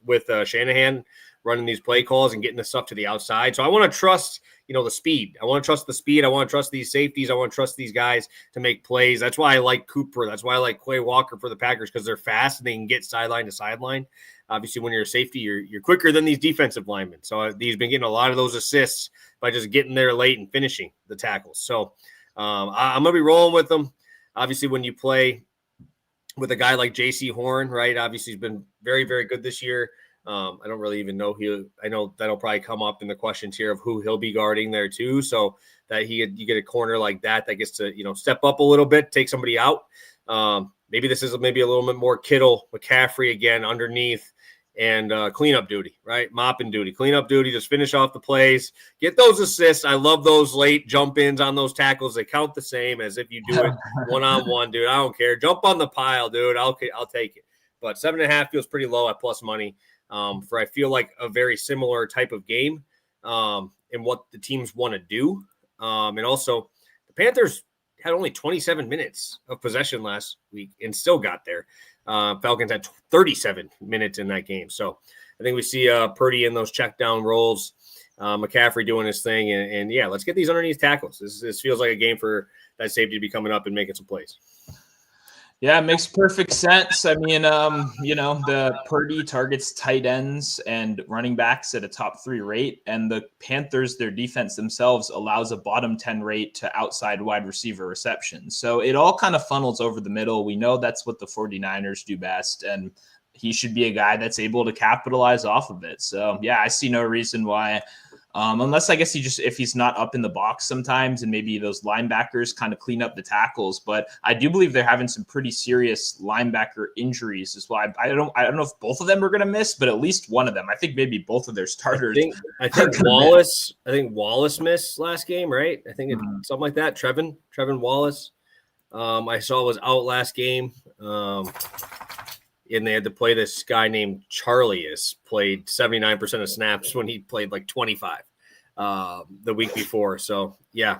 with Shanahan running these play calls and getting the stuff to the outside. So I want to trust, the speed. I want to trust the speed. I want to trust these safeties. I want to trust these guys to make plays. That's why I like Cooper. That's why I like Quay Walker for the Packers, because they're fast and they can get sideline to sideline. Obviously, when you're a safety, you're quicker than these defensive linemen. So he's been getting a lot of those assists by just getting there late and finishing the tackles. So I'm going to be rolling with them. Obviously, when you play with a guy like J.C. Horn, right, obviously he's been very, very good this year. I don't really even know I know that'll probably come up in the questions here of who he'll be guarding there too. So that you get a corner like that gets to, step up a little bit, take somebody out. Maybe this is maybe a little bit more Kittle, McCaffrey again underneath and cleanup duty, right? Mopping duty, cleanup duty, just finish off the plays, get those assists. I love those late jump ins on those tackles. They count the same as if you do it one-on-one, dude. I don't care. Jump on the pile, dude. I'll take it. But 7.5 feels pretty low at plus money. For I feel like a very similar type of game in what the teams want to do. And also the Panthers had only 27 minutes of possession last week and still got there. Falcons had 37 minutes in that game. So I think we see Purdy in those check down rolls. McCaffrey doing his thing, and yeah, let's get these underneath tackles. This feels like a game for that safety to be coming up and making some plays. Yeah, it makes perfect sense. I mean, the Purdy targets tight ends and running backs at a top 3 rate, and the Panthers, their defense themselves, allows a bottom 10 rate to outside wide receiver reception. So it all kind of funnels over the middle. We know that's what the 49ers do best, and he should be a guy that's able to capitalize off of it. So, yeah, I see no reason why. Unless I guess if he's not up in the box sometimes and maybe those linebackers kind of clean up the tackles. But I do believe they're having some pretty serious linebacker injuries as well. I don't know if both of them are going to miss, but at least one of them. I think maybe both of their starters. I think Wallace missed last game, right? I think something like that. Trevin Wallace, I saw was out last game. And they had to play this guy named Charlius, played 79% of snaps when he played like 25 the week before. So, yeah,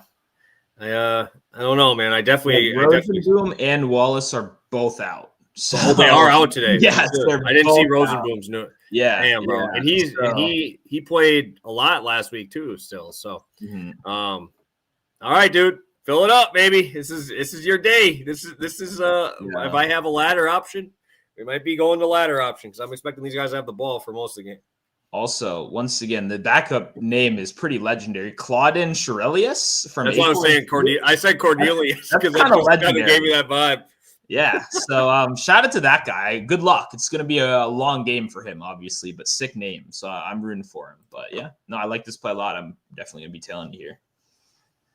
I don't know, man. I definitely Rosenboom and Wallace are both out. So they are out today. Yes, I didn't see Rosenboom's no. Yeah, damn, bro. And he played a lot last week too. Still, so all right, dude. Fill it up, baby. This is your day. This is if I have a ladder option. We might be going to ladder option because I'm expecting these guys to have the ball for most of the game. Also, once again, the backup name is pretty legendary. Claudin Shirelius from. That's what I'm saying. I said Cornelius because that kind of gave me that vibe. Yeah. So shout out to that guy. Good luck. It's going to be a long game for him, obviously, but sick name. So I'm rooting for him. But yeah, no, I like this play a lot. I'm definitely going to be tailing you here.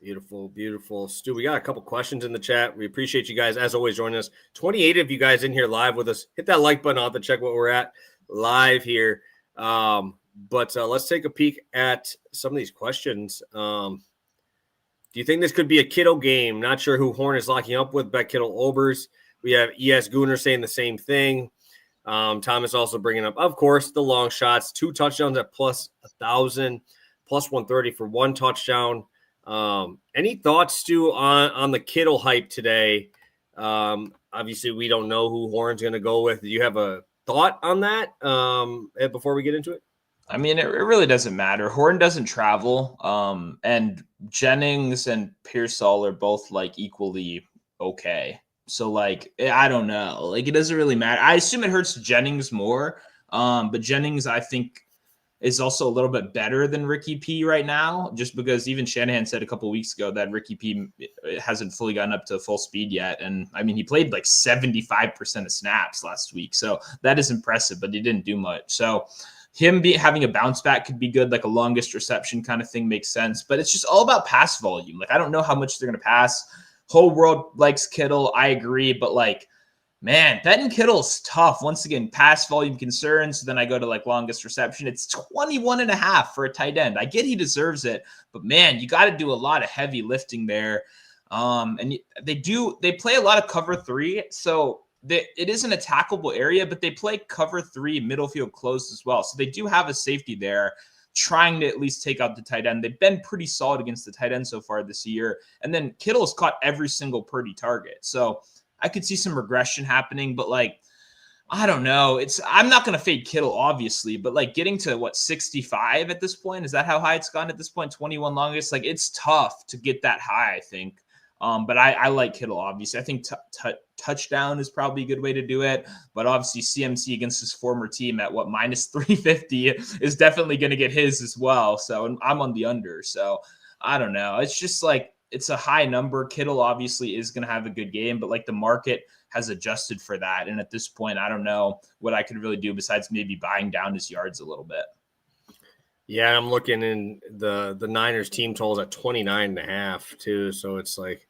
Beautiful, beautiful. Stu, we got a couple questions in the chat. We appreciate you guys, as always, joining us. 28 of you guys in here live with us. Hit that like button. I'll have to check what we're at live here. But let's take a peek at some of these questions. Do you think this could be a Kittle game? Not sure who Horn is locking up with. Bet Kittle Obers. We have ES Gooner saying the same thing. Thomas also bringing up, of course, the long shots. 2 touchdowns at plus 1,000, plus 130 for 1 touchdown. Any thoughts, Stu, on the Kittle hype today? Obviously, we don't know who Horn's going to go with. Do you have a thought on that before we get into it? I mean, it really doesn't matter. Horn doesn't travel, and Jennings and Pearsall are both like equally okay. So like, I don't know. Like, it doesn't really matter. I assume it hurts Jennings more, but Jennings, I think, is also a little bit better than Ricky P right now, just because even Shanahan said a couple of weeks ago that Ricky P hasn't fully gotten up to full speed yet. And I mean, he played like 75% of snaps last week. So that is impressive, but he didn't do much. So him having a bounce back could be good, like a longest reception kind of thing makes sense. But it's just all about pass volume. Like, I don't know how much they're going to pass. Whole world likes Kittle. I agree. But like, man, betting Kittle's tough. Once again, pass volume concerns. So then I go to like longest reception. It's 21.5 for a tight end. I get he deserves it, but man, you got to do a lot of heavy lifting there. And they play a lot of cover 3. So it is an attackable area, but they play cover 3 middle field closed as well. So they do have a safety there trying to at least take out the tight end. They've been pretty solid against the tight end so far this year. And then Kittle's caught every single Purdy target. So I could see some regression happening, but like, I don't know. I'm not going to fade Kittle, obviously, but like getting to 65 at this point, is that how high it's gone at this point? 21 longest. Like, it's tough to get that high, I think. But I like Kittle, obviously. I think touchdown is probably a good way to do it. But obviously CMC against his former team at minus 350 is definitely going to get his as well. So I'm on the under. So I don't know. It's just like, it's a high number. Kittle obviously is going to have a good game, but like the market has adjusted for that. And at this point, I don't know what I could really do besides maybe buying down his yards a little bit. Yeah, I'm looking in the Niners team totals at 29.5 too. So it's like,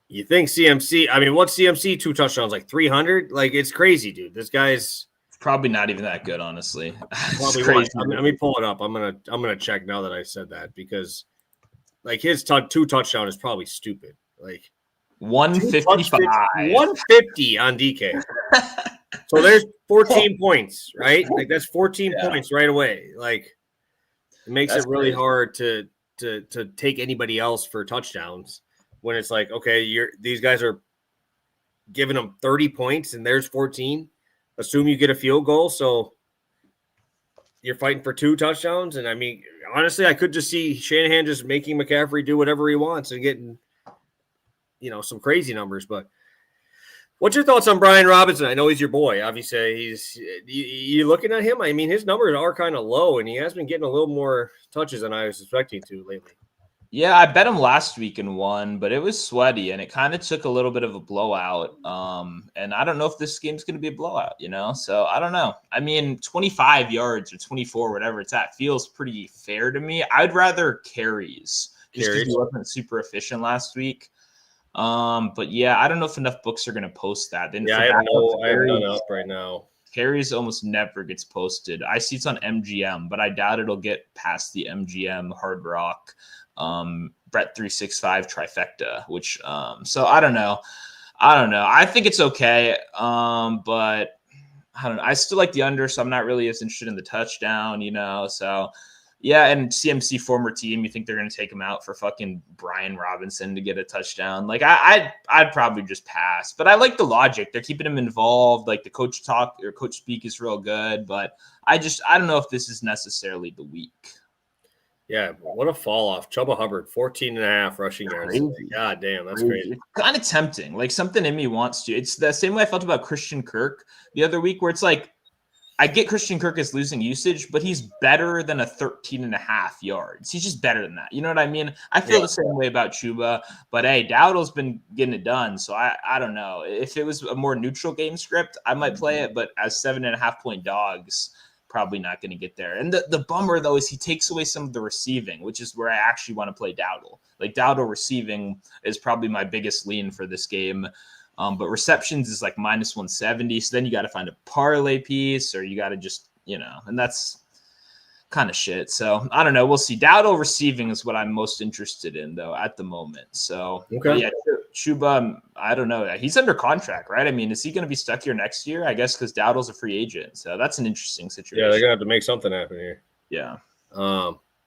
you think CMC, I mean, what's CMC 2 touchdowns, like 300? Like, it's crazy, dude. This guy's probably not even that good, honestly. Probably crazy. Let me pull it up. I'm gonna check now that I said that, because like his 2 touchdown is probably stupid. Like 155, 150 on DK. So there's 14 points, right? Like that's 14 points right away. Like it makes it really hard to take anybody else for touchdowns when it's like, okay, these guys are giving them 30 points and there's 14. Assume you get a field goal. So you're fighting for 2 touchdowns. And I mean, honestly, I could just see Shanahan just making McCaffrey do whatever he wants and getting, some crazy numbers. But what's your thoughts on Brian Robinson? I know he's your boy. Obviously, you looking at him? I mean, his numbers are kind of low, and he has been getting a little more touches than I was expecting to lately. Yeah, I bet him last week and won, but it was sweaty, and it kind of took a little bit of a blowout. And I don't know if this game's going to be a blowout, So I don't know. I mean, 25 yards or 24, whatever it's at, feels pretty fair to me. I'd rather carries just because he wasn't super efficient last week. But yeah, I don't know if enough books are going to post that. Then I have none up right now. Carries almost never gets posted. I see it's on MGM, but I doubt it'll get past the MGM Hard Rock Brett 365 trifecta, which so I don't know. I think it's okay. But I don't know. I still like the under, so I'm not really as interested in the touchdown, So yeah, and CMC former team, you think they're gonna take him out for fucking Brian Robinson to get a touchdown? Like I'd probably just pass. But I like the logic. They're keeping him involved. Like the coach talk or coach speak is real good, but I don't know if this is necessarily the week. Yeah, what a fall off. Chuba Hubbard, 14.5 rushing yards. God damn, that's crazy. It's kind of tempting. Like something in me wants to. It's the same way I felt about Christian Kirk the other week, where it's like, I get Christian Kirk is losing usage, but he's better than a 13.5 yards. He's just better than that. You know what I mean? I feel the same way about Chuba, but hey, Dowdle's been getting it done. So I don't know. If it was a more neutral game script, I might play it, but as 7.5 point dogs, probably not going to get there. And the bummer, though, is he takes away some of the receiving, which is where I actually want to play Dowdle. Like Dowdle receiving is probably my biggest lean for this game. But receptions is like minus 170. So then you got to find a parlay piece, or you got to just, and that's kind of shit. So I don't know. We'll see. Dowdle receiving is what I'm most interested in, though, at the moment. So yeah, Chuba, I don't know. He's under contract, right? I mean, is he going to be stuck here next year? I guess because Dowdle's a free agent. So that's an interesting situation. Yeah, they're going to have to make something happen here. Yeah.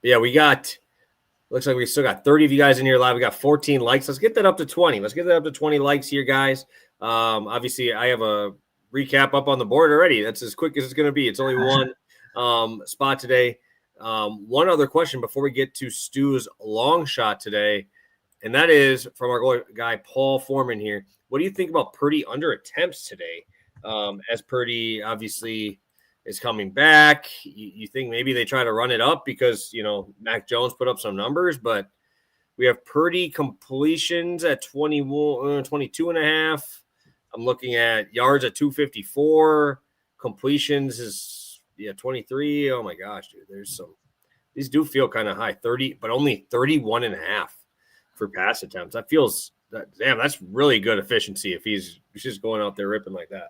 We got, looks like we still got 30 of you guys in here live. We got 14 likes. Let's get that up to 20. Let's get that up to 20 likes here, guys. Obviously, I have a recap up on the board already. That's as quick as it's going to be. It's only one spot today. One other question before we get to Stu's long shot today, and that is from our guy Paul Foreman here. What do you think about Purdy under attempts today? As Purdy obviously is coming back, you think maybe they try to run it up because Mac Jones put up some numbers, but we have Purdy completions at 22.5. I'm looking at yards at 254. Completions is 23. Oh my gosh, dude. These do feel kind of high, 30, but only 31.5 for pass attempts. That's really good efficiency if he's just going out there ripping like that.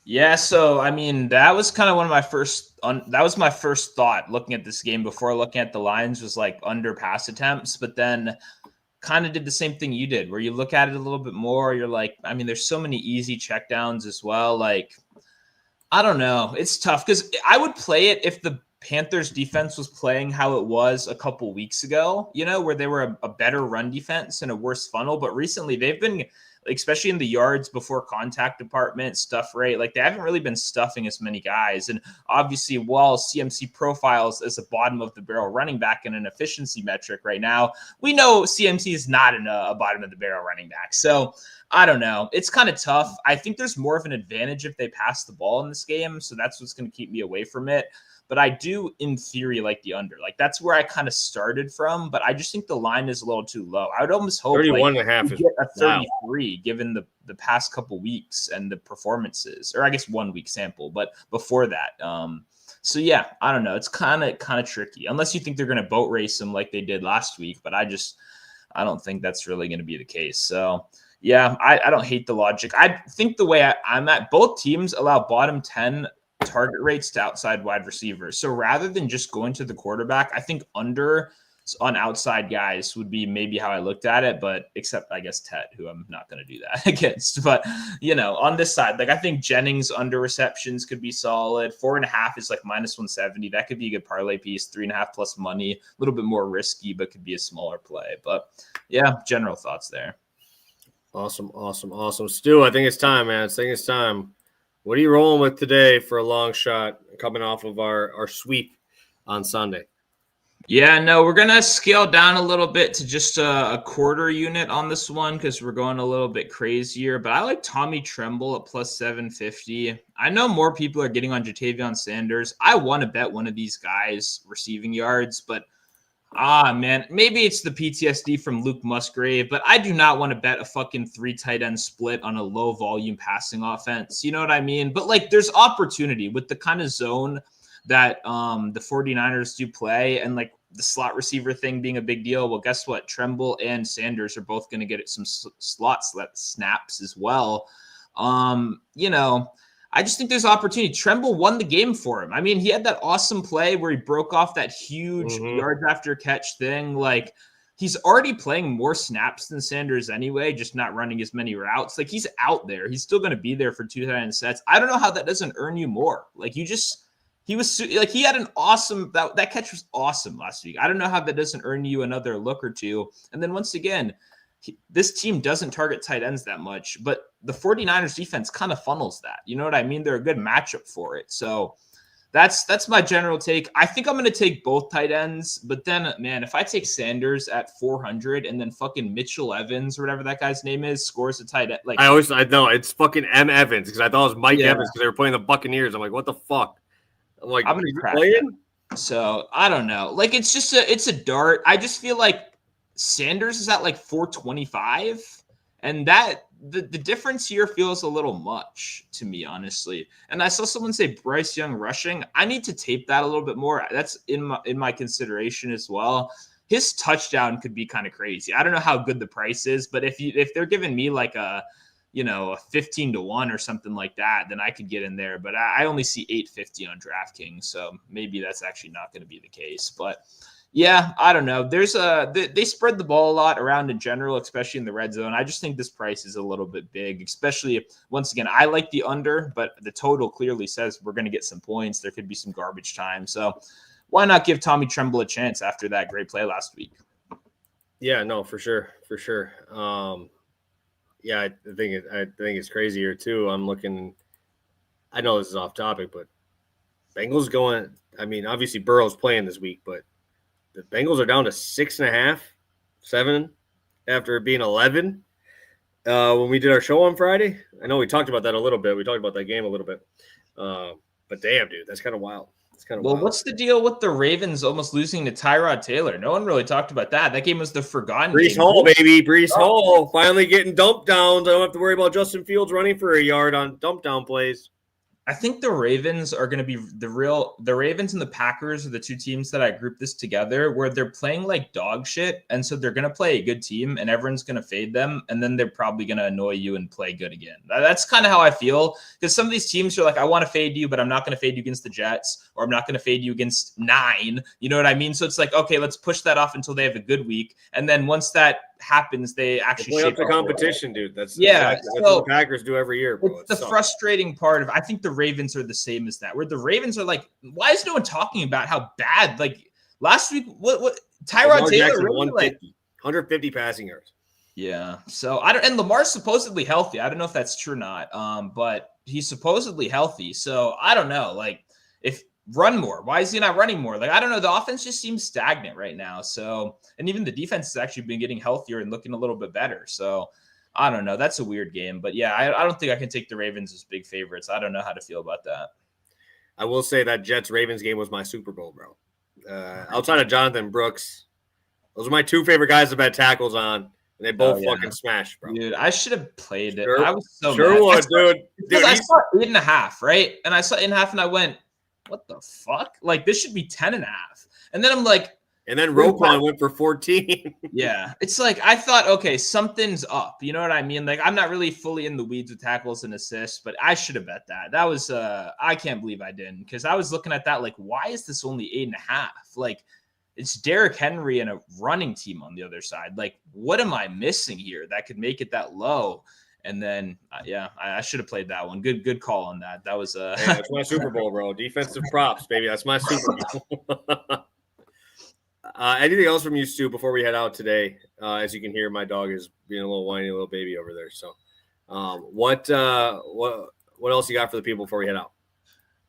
Yeah, so I mean, that was kind of one of my first thought looking at this game before looking at the lines was like under pass attempts, but then kind of did the same thing you did where you look at it a little bit more. You're like, I mean, there's so many easy checkdowns as well. Like, I don't know. It's tough because I would play it if the Panthers defense was playing how it was a couple weeks ago, where they were a better run defense and a worse funnel. But recently they've been, especially in the yards before contact department stuff rate, like they haven't really been stuffing as many guys. And obviously, while CMC profiles as a bottom of the barrel running back in an efficiency metric right now, we know CMC is not a bottom of the barrel running back. So I don't know. It's kind of tough. I think there's more of an advantage if they pass the ball in this game. So that's what's going to keep me away from it. But I do, in theory, like the under. Like that's where I kind of started from. But I just think the line is a little too low. I would almost hope 31.5 is a 33, given the past couple weeks and the performances, or I guess 1 week sample. But before that, so yeah, I don't know. It's kind of tricky unless you think they're going to boat race them like they did last week. But I don't think that's really going to be the case. So yeah, I don't hate the logic. I think the way I'm at, both teams allow bottom 10 target rates to outside wide receivers. So rather than just going to the quarterback, I think under on outside guys would be maybe how I looked at it, but except I guess Ted, who I'm not going to do that against. But, on this side, like I think Jennings under receptions could be solid. 4.5 is like minus 170. That could be a good parlay piece. 3.5 plus money, a little bit more risky, but could be a smaller play. But yeah, general thoughts there. Awesome. Stu, I think it's time, man. I think it's time. What are you rolling with today for a long shot coming off of our sweep on Sunday? Yeah, no, we're gonna scale down a little bit to just a quarter unit on this one because we're going a little bit crazier. But I like Tommy Tremble at plus 750. I know more people are getting on Jatavion Sanders. I want to bet one of these guys receiving yards, but man, maybe it's the PTSD from Luke Musgrave, but I do not want to bet a fucking 3 tight end split on a low volume passing offense. You know what I mean? But like there's opportunity with the kind of zone that the 49ers do play and like the slot receiver thing being a big deal. Well, guess what? Tremble and Sanders are both going to get some slot snaps as well. You know, I just think there's opportunity. Tremble won the game for him. I mean, he had that awesome play where he broke off that huge yards after catch thing. Like, he's already playing more snaps than Sanders anyway, just not running as many routes. Like, he's out there. He's still going to be there for 2 tight end sets. I don't know how that doesn't earn you more. Like, he was like, he had an awesome, that catch was awesome last week. I don't know how that doesn't earn you another look or two. And then once again, this team doesn't target tight ends that much, but the 49ers defense kind of funnels that. You know what I mean? They're a good matchup for it. So that's my general take. I think I'm going to take both tight ends, but then, man, if I take Sanders at 400 and then fucking Mitchell Evans or whatever that guy's name is scores a tight end, like I know it's fucking M Evans because I thought it was Mike Evans because they were playing the Buccaneers. I'm like, what the fuck? I'm like, I'm gonna crack playing? So I don't know. Like it's just it's a dart. I just feel like Sanders is at like 425, and that the difference here feels a little much to me, honestly. And I saw someone say Bryce Young rushing. I need to tape that a little bit more. That's in my consideration as well. His touchdown could be kind of crazy. I don't know how good the price is, but if they're giving me like a 15-1 or something like that, then I could get in there. But I only see 850 on DraftKings, so maybe that's actually not going to be the case. But yeah, I don't know. They spread the ball a lot around in general, especially in the red zone. I just think this price is a little bit big, especially if, once again, I like the under, but the total clearly says we're going to get some points. There could be some garbage time. So why not give Tommy Tremble a chance after that great play last week? Yeah, no, for sure. Yeah, I think it's crazier too. I'm looking. I know this is off topic, but Bengals going. I mean, obviously Burrow's playing this week, but the Bengals are down to 6.5, 7 after it being 11. When we did our show on Friday, I know we talked about that a little bit. We talked about that game a little bit, but damn, dude, that's kind of wild. Wild. What's the deal with the Ravens almost losing to Tyrod Taylor? No one really talked about that. That game was the forgotten Breece Hall, baby. Breece Hall finally getting dump downs. I don't have to worry about Justin Fields running for a yard on dump down plays. I think the Ravens are going to be the Ravens and the Packers are the two teams that I group this together where they're playing like dog shit. And so they're going to play a good team and everyone's going to fade them. And then they're probably going to annoy you and play good again. That's kind of how I feel, because some of these teams are like, I want to fade you, but I'm not going to fade you against the Jets, or I'm not going to fade you against 9. You know what I mean? So it's like, okay, let's push that off until they have a good week. And then once that happens, they actually play up the competition, dude. That's what the Packers do every year, bro. It's the frustrating part of, I think the Ravens are the same as that, where the Ravens are like, why is no one talking about how bad, like last week, what Tyrod Taylor really 150 passing yards. Yeah. So I don't, and Lamar's supposedly healthy. I don't know if that's true or not. But he's supposedly healthy. So I don't know. Like, if run more, why is he not running more? Like, I don't know. The offense just seems stagnant right now. So, and even the defense has actually been getting healthier and looking a little bit better. So I don't know. That's a weird game. But yeah, I don't think I can take the Ravens as big favorites. I don't know how to feel about that. I will say that Jets-Ravens game was my Super Bowl, bro. Outside of Jonathan Brooks, those are my 2 favorite guys to bet tackles on, and they both fucking smashed, bro. Dude, I should have played it. Sure, I was so sure mad. Would, dude. Because I saw 8.5, right? And I saw 8.5, and I went, what the fuck? Like, this should be 10.5. And then I'm like, and then Roquan went for 14. Yeah. It's like, I thought, okay, something's up. You know what I mean? Like, I'm not really fully in the weeds with tackles and assists, but I should have bet that. That was, I can't believe I didn't, because I was looking at that like, why is this only 8.5? Like, it's Derrick Henry and a running team on the other side. Like, what am I missing here that could make it that low? And then, I should have played that one. Good call on that. That was hey, that's my Super Bowl, bro. Defensive props, baby. That's my Super Bowl. Anything else from you, Stu, before we head out today? As you can hear, my dog is being a little whiny little baby over there. So, what what else you got for the people before we head out?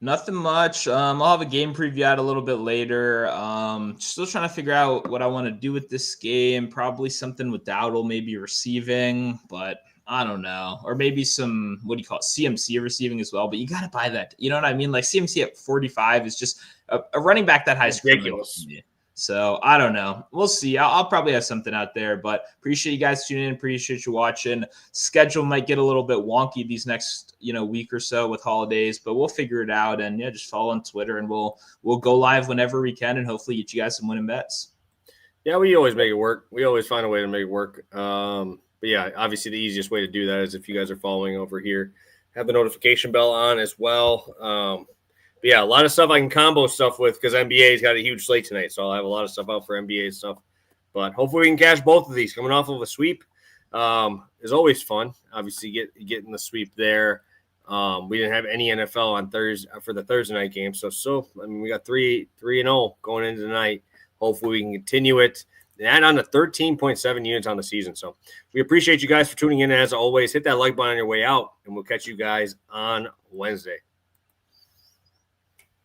Nothing much. I'll have a game preview out a little bit later. Still trying to figure out what I want to do with this game. Probably something with Dowdle, maybe receiving, but I don't know. Or maybe some, what do you call it, CMC receiving as well. But you got to buy that. You know what I mean? Like CMC at 45 is just a running back that high is ridiculous. So I don't know. We'll see. I'll probably have something out there, but appreciate you guys tuning in. Appreciate you watching. Schedule might get a little bit wonky these next, week or so with holidays, but we'll figure it out. And yeah, just follow on Twitter and we'll go live whenever we can and hopefully get you guys some winning bets. Yeah, we always make it work. We always find a way to make it work. But yeah, obviously the easiest way to do that is if you guys are following over here, have the notification bell on as well. But yeah, a lot of stuff I can combo stuff with because NBA's got a huge slate tonight. So I'll have a lot of stuff out for NBA stuff. But hopefully we can cash both of these. Coming off of a sweep is always fun. Obviously, getting the sweep there. We didn't have any NFL on Thursday for the Thursday night game. So we got 3-0 going into tonight. Hopefully we can continue it and add on to 13.7 units on the season. So we appreciate you guys for tuning in. As always, hit that like button on your way out, and we'll catch you guys on Wednesday.